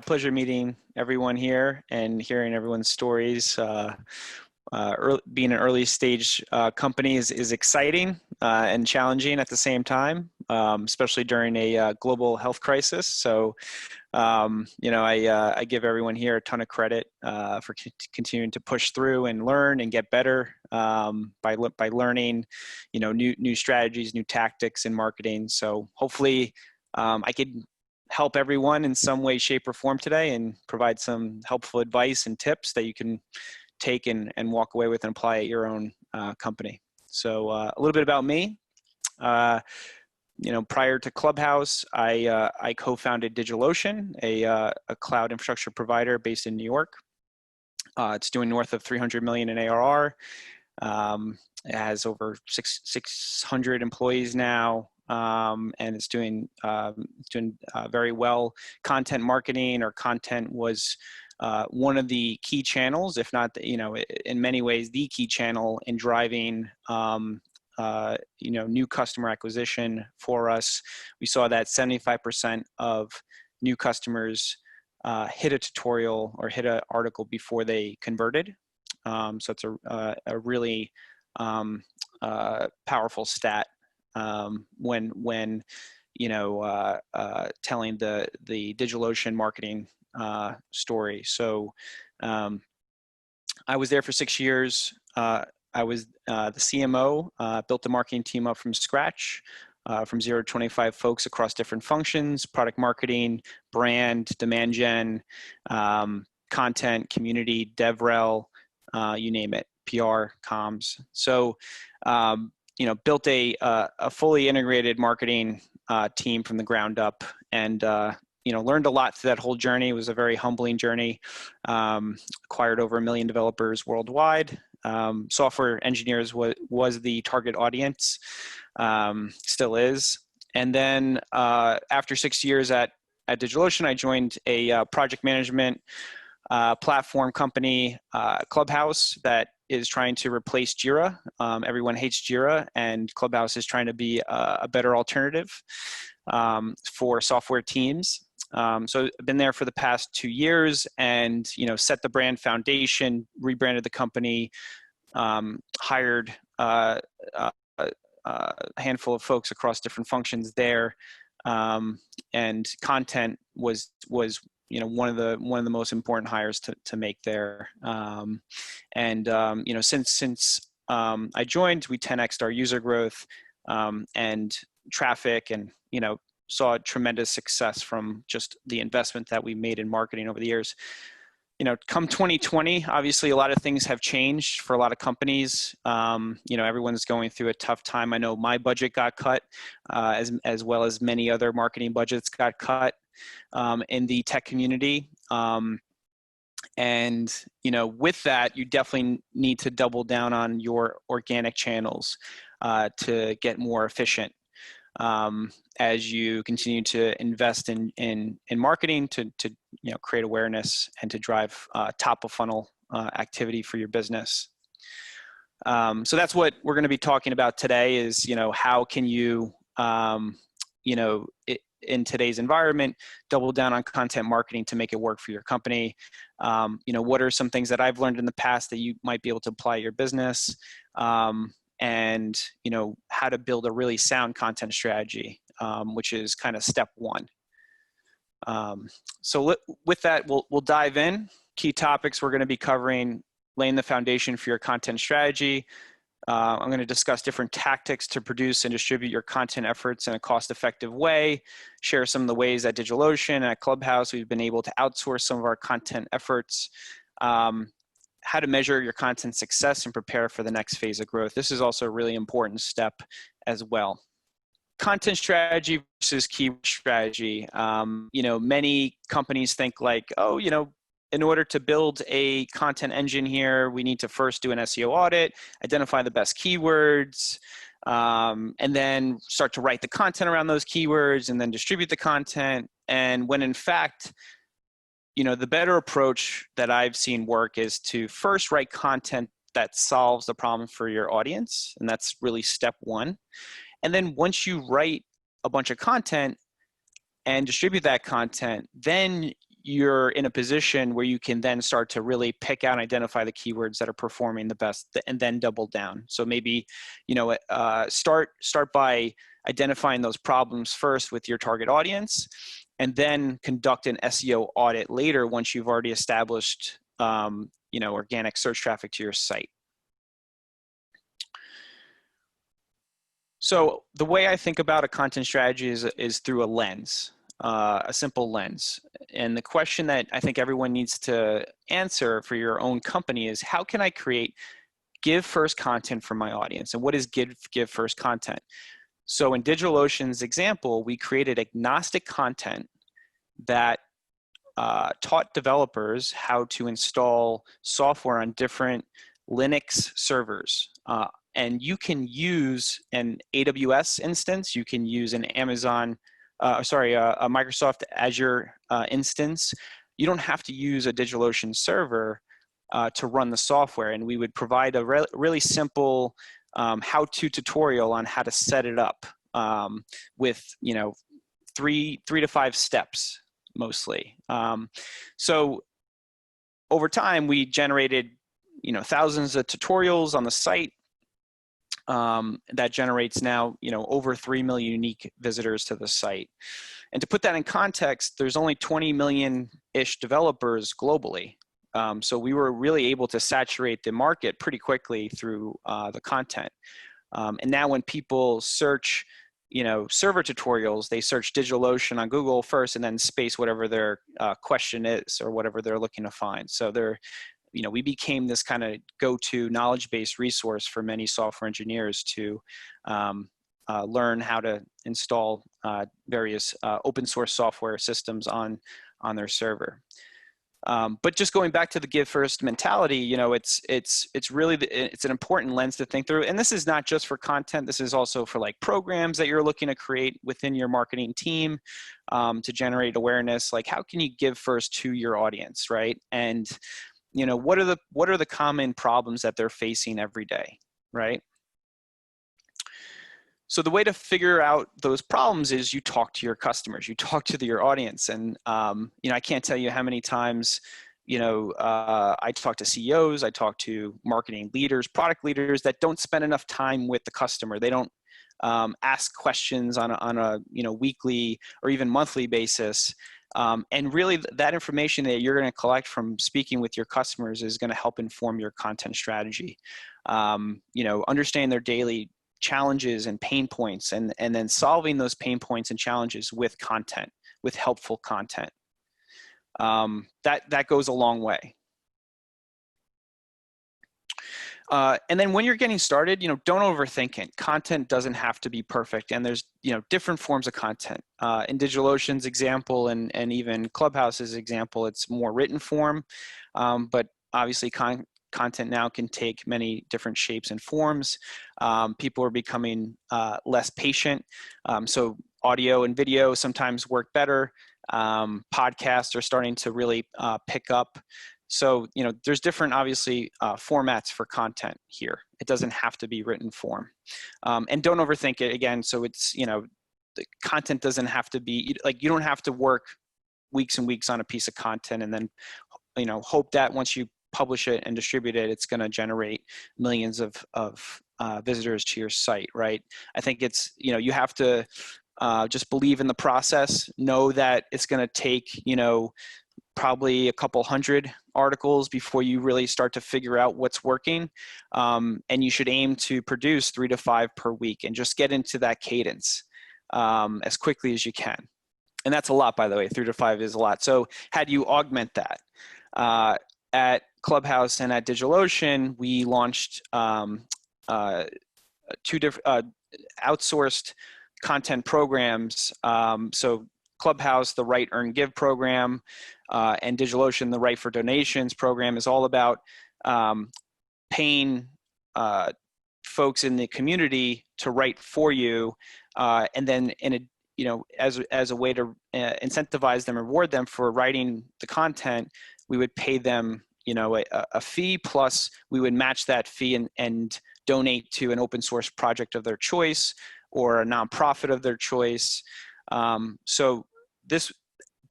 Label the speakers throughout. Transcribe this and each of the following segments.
Speaker 1: pleasure meeting everyone here and hearing everyone's stories. Being an early stage company is exciting and challenging at the same time, especially during a global health crisis. So, I give everyone here a ton of credit for continuing to push through and learn and get better by learning, new strategies, new tactics in marketing. So hopefully, I could help everyone in some way, shape, or form today and provide some helpful advice and tips that you can take and walk away with and apply at your own company. So a little bit about me. Prior to Clubhouse, I co-founded DigitalOcean, a cloud infrastructure provider based in New York. It's doing north of 300 million in ARR. It has over 600 employees now. And it's doing very well. Content marketing or content was one of the key channels, if not, in many ways, the key channel in driving, new customer acquisition for us. We saw that 75% of new customers hit a tutorial or hit an article before they converted. So it's a really powerful stat. When telling the DigitalOcean marketing story. So I was there for 6 years. I was the CMO, built the marketing team up from scratch, from 0 to 25 folks across different functions: product marketing, brand, demand gen, content, community, DevRel, you name it, PR, comms. So built a fully integrated marketing team from the ground up, and learned a lot through that whole journey. It was a very humbling journey. Acquired over 1 million developers worldwide. Software engineers was the target audience, still is. And then after 6 years at DigitalOcean, I joined a project management platform company, Clubhouse, that is trying to replace Jira. Everyone hates Jira, and Clubhouse is trying to be a better alternative for software teams. So I've been there for the past 2 years, and set the brand foundation, rebranded the company, hired a handful of folks across different functions there, and content was one of the most important hires to make there. Since I joined, we 10x'd our user growth and traffic, and saw tremendous success from just the investment that we made in marketing over the years. Come 2020, obviously a lot of things have changed for a lot of companies. Everyone's going through a tough time. I know my budget got cut, as well as many other marketing budgets got cut in the tech community. With that, you definitely need to double down on your organic channels to get more efficient. As you continue to invest in marketing to create awareness and to drive top of funnel activity for your business. So that's what we're going to be talking about today is, how can you, in today's environment, double down on content marketing to make it work for your company. What are some things that I've learned in the past that you might be able to apply to your business? And how to build a really sound content strategy, which is kind of step one. So with that, we'll dive in. Key topics we're going to be covering: laying the foundation for your content strategy. I'm going to discuss different tactics to produce and distribute your content efforts in a cost-effective way. Share some of the ways at DigitalOcean and at Clubhouse we've been able to outsource some of our content efforts. How to measure your content success and prepare for the next phase of growth. This is also a really important step as well. Content strategy versus keyword strategy. Many companies think like, oh, in order to build a content engine here, we need to first do an SEO audit, identify the best keywords, and then start to write the content around those keywords and then distribute the content. And when in fact, the better approach that I've seen work is to first write content that solves the problem for your audience. And that's really step one. And then once you write a bunch of content and distribute that content, then you're in a position where you can then start to really pick out and identify the keywords that are performing the best, and then double down. So maybe, start by identifying those problems first with your target audience, and then conduct an SEO audit later once you've already established, organic search traffic to your site. So the way I think about a content strategy is through a lens, a simple lens. And the question that I think everyone needs to answer for your own company is, how can I create give first content for my audience? And what is give first content? So in DigitalOcean's example, we created agnostic content that taught developers how to install software on different Linux servers. And you can use an AWS instance, you can use an Amazon, a Microsoft Azure instance. You don't have to use a DigitalOcean server to run the software. And we would provide a really simple how-to tutorial on how to set it up with, 3 to 5 steps mostly. So over time, we generated, thousands of tutorials on the site. That generates now, over 3 million unique visitors to the site. And to put that in context, there's only 20 million-ish developers globally. So we were really able to saturate the market pretty quickly through the content. And now when people search, server tutorials, they search DigitalOcean on Google first and then space whatever their question is or whatever they're looking to find. So we became this kind of go-to knowledge-based resource for many software engineers to learn how to install various open source software systems on their server. But just going back to the give first mentality, it's really it's an important lens to think through. And this is not just for content. This is also for like programs that you're looking to create within your marketing team to generate awareness. Like, how can you give first to your audience, right? And what are the common problems that they're facing every day, right? So the way to figure out those problems is you talk to your customers, you talk to your audience. And, I can't tell you how many times, I talk to CEOs, I talk to marketing leaders, product leaders that don't spend enough time with the customer. They don't ask questions on a weekly or even monthly basis. And really that information that you're going to collect from speaking with your customers is going to help inform your content strategy. Understand their daily challenges and pain points, and then solving those pain points and challenges with content, with helpful content. That goes a long way. And then when you're getting started, don't overthink it. Content doesn't have to be perfect, and there's different forms of content. In DigitalOcean's example and even Clubhouse's example, it's more written form, but obviously content now can take many different shapes and forms. People are becoming less patient, so audio and video sometimes work better. Podcasts are starting to really pick up. So, there's different, obviously, formats for content here. It doesn't have to be written form. And don't overthink it again. So it's, the content doesn't have to be, like, you don't have to work weeks and weeks on a piece of content and then, hope that once you publish it and distribute it, it's going to generate millions of visitors to your site, right? I think it's, you have to just believe in the process, know that it's going to take, probably a couple hundred articles before you really start to figure out what's working. And you should aim to produce 3 to 5 per week and just get into that cadence as quickly as you can. And that's a lot, by the way. 3 to 5 is a lot. So how do you augment that? At Clubhouse and at DigitalOcean, we launched 2 different outsourced content programs. So Clubhouse, the Write, Earn, Give program, and DigitalOcean, the Write for Donations program, is all about paying folks in the community to write for you, and then as a way to incentivize them, reward them for writing the content, we would pay them a fee, plus we would match that fee and donate to an open source project of their choice or a nonprofit of their choice. So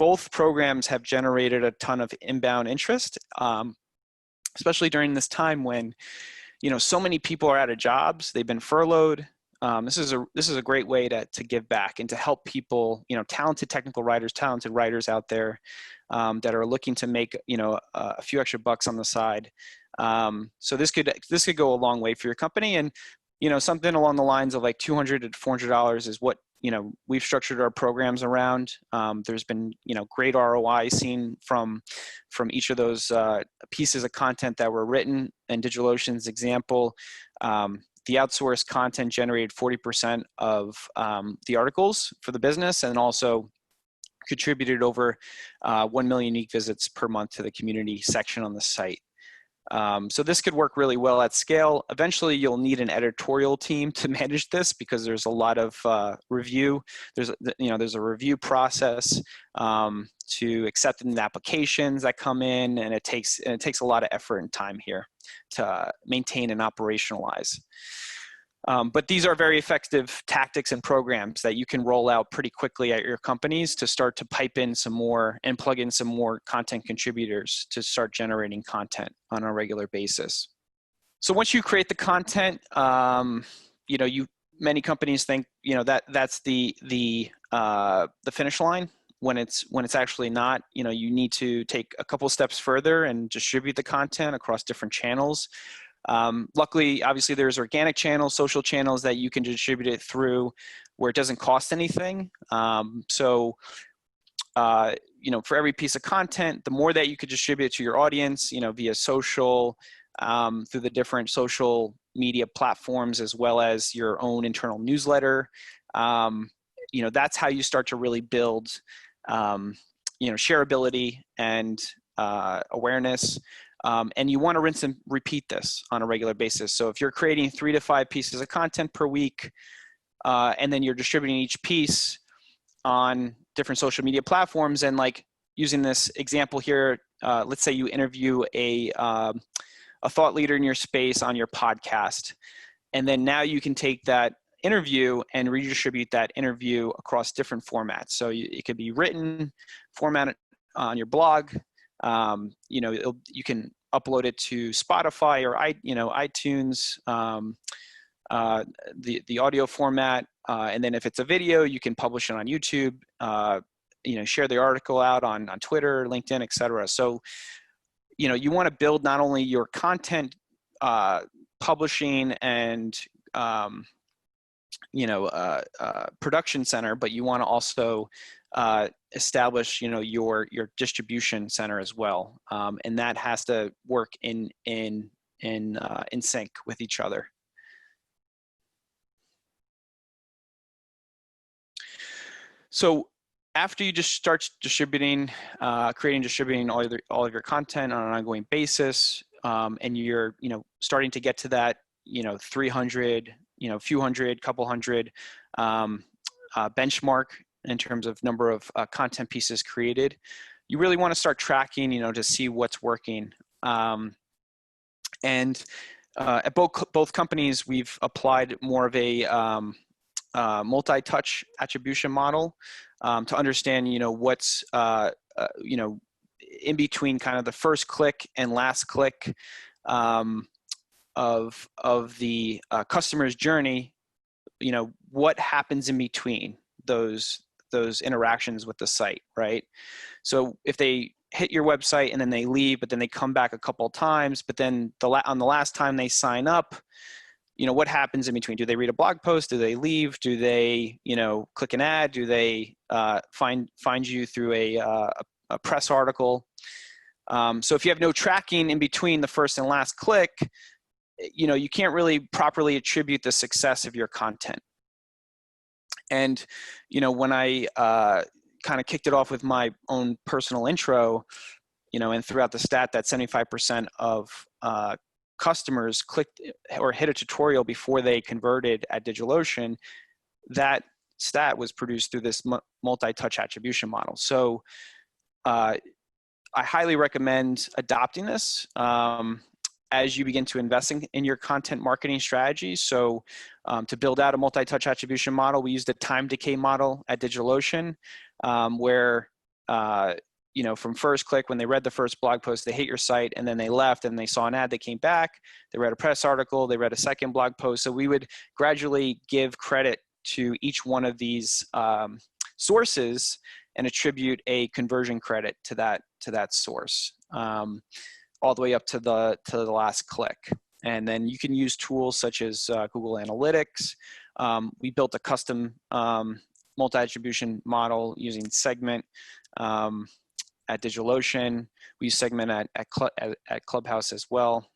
Speaker 1: both programs have generated a ton of inbound interest, especially during this time when, so many people are out of jobs, they've been furloughed. This is a great way to give back and to help people, talented technical writers, talented writers out there that are looking to make, a few extra bucks on the side. So this could go a long way for your company. And, something along the lines of like $200 to $400 is what, we've structured our programs around. There's been, great ROI seen from each of those pieces of content that were written. In DigitalOcean's example, the outsourced content generated 40% of the articles for the business, and also contributed over 1 million unique visits per month to the community section on the site. So this could work really well at scale. Eventually, you'll need an editorial team to manage this because there's a lot of review. There's a review process to accepting the applications that come in, and it takes a lot of effort and time here to maintain and operationalize. But these are very effective tactics and programs that you can roll out pretty quickly at your companies to start to pipe in some more and plug in some more content contributors to start generating content on a regular basis. So once you create the content, many companies think that's the finish line. When it's actually not. You need to take a couple steps further and distribute the content across different channels. Luckily, obviously, there's organic channels, social channels that you can distribute it through where it doesn't cost anything. For every piece of content, the more that you could distribute it to your audience, via social, through the different social media platforms, as well as your own internal newsletter, that's how you start to really build, shareability and awareness. And you want to rinse and repeat this on a regular basis. So if you're creating 3 to 5 pieces of content per week, and then you're distributing each piece on different social media platforms, and like using this example here, let's say you interview a thought leader in your space on your podcast, and then now you can take that interview and redistribute that interview across different formats. So it could be written format on your blog. You can upload it to Spotify or iTunes, the audio format, and then if it's a video, you can publish it on YouTube. Share the article out on Twitter, LinkedIn, etc. So, you want to build not only your content publishing and production center, but you want to also establish, your distribution center as well, and that has to work in sync with each other. So after you just start distributing, distributing all of your content on an ongoing basis, and you're starting to get to that 300, few hundred, couple hundred benchmark in terms of number of content pieces created, you really want to start tracking, to see what's working. And at both companies, we've applied more of a multi-touch attribution model to understand, what's in between kind of the first click and last click of the customer's journey. What happens in between those interactions with the site, right? So if they hit your website and then they leave, but then they come back a couple of times, but then on the last time they sign up, what happens in between? Do they read a blog post? Do they leave? Do they, click an ad? Do they find you through a press article? So if you have no tracking in between the first and last click, you can't really properly attribute the success of your content. And, when I kind of kicked it off with my own personal intro, and throughout the stat that 75% of customers clicked or hit a tutorial before they converted at DigitalOcean, that stat was produced through this multi-touch attribution model. So I highly recommend adopting this as you begin to invest in your content marketing strategy. So to build out a multi-touch attribution model, we used a time decay model at DigitalOcean, where you know, from first click, when they read the first blog post, they hit your site and then they left and they saw an ad, they came back, they read a press article, they read a second blog post. So we would gradually give credit to each one of these sources and attribute a conversion credit to that source, all the way up to the last click. And then you can use tools such as Google Analytics. We built a custom multi-attribution model using Segment at DigitalOcean. We use Segment at Clubhouse as well.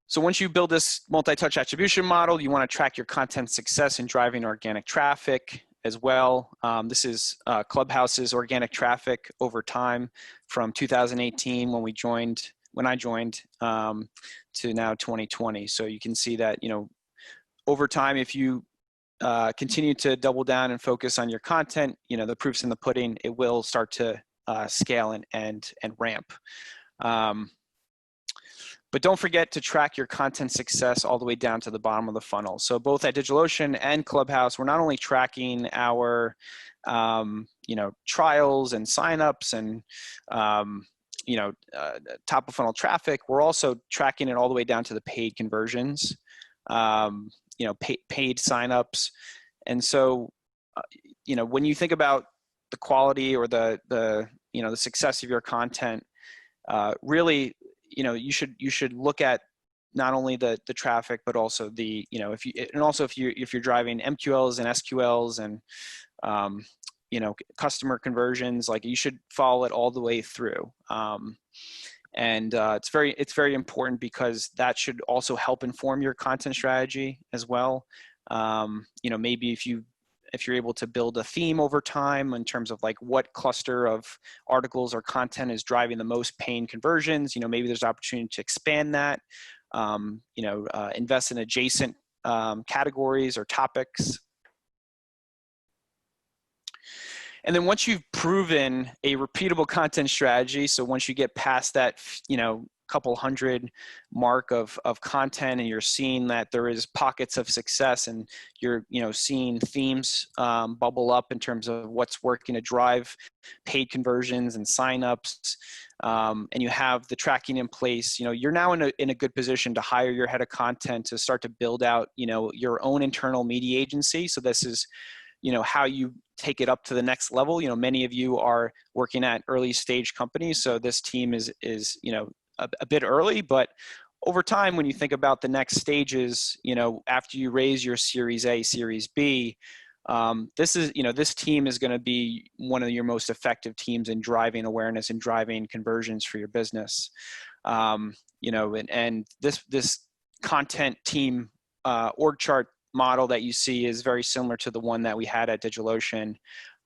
Speaker 1: So once you build this multi-touch attribution model, you want to track your content success in driving organic traffic as well. This is Clubhouse's organic traffic over time from 2018 when I joined to now 2020. So you can see that, you know, over time, if you continue to double down and focus on your content, you know, the proof's in the pudding, it will start to scale and ramp. But don't forget to track your content success all the way down to the bottom of the funnel. So both at DigitalOcean and Clubhouse, we're not only tracking our, you know, trials and signups and, you know, top of funnel traffic. We're also tracking it all the way down to the paid conversions, you know, paid signups. And so, you know, when you think about the quality or the you know, the success of your content, really, you know, you should look at not only the traffic, but also the, you know, if you're driving MQLs and SQLs and you know, customer conversions, like you should follow it all the way through. And it's very important because that should also help inform your content strategy as well. You know, maybe if you're able to build a theme over time in terms of like what cluster of articles or content is driving the most paying conversions, you know, maybe there's opportunity to expand that, you know, invest in adjacent categories or topics. And then once you've proven a repeatable content strategy, so once you get past that, you know, couple hundred mark of content and you're seeing that there is pockets of success and you're, you know, seeing themes bubble up in terms of what's working to drive paid conversions and signups, and you have the tracking in place, you know, you're now in a good position to hire your head of content to start to build out, you know, your own internal media agency. So this is, you know, how you take it up to the next level. You know, many of you are working at early stage companies, so this team is you know, a bit early, but over time, when you think about the next stages, you know, after you raise your Series A, Series B, this is, you know, this team is going to be one of your most effective teams in driving awareness and driving conversions for your business. You know, and this content team org chart model that you see is very similar to the one that we had at DigitalOcean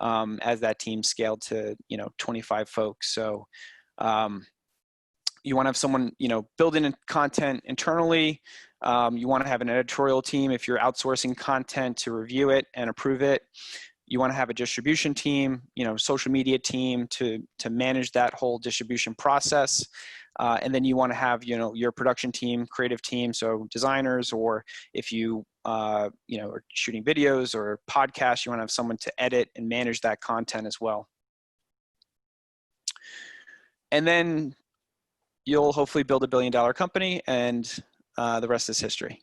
Speaker 1: as that team scaled to, you know, 25 folks. So you want to have someone, you know, building content internally. You want to have an editorial team if you're outsourcing content to review it and approve it. You want to have a distribution team, you know, social media team to manage that whole distribution process. And then you want to have, you know, your production team, creative team, so designers, or if you, you know, are shooting videos or podcasts, you want to have someone to edit and manage that content as well. And then you'll hopefully build $1 billion company, and the rest is history.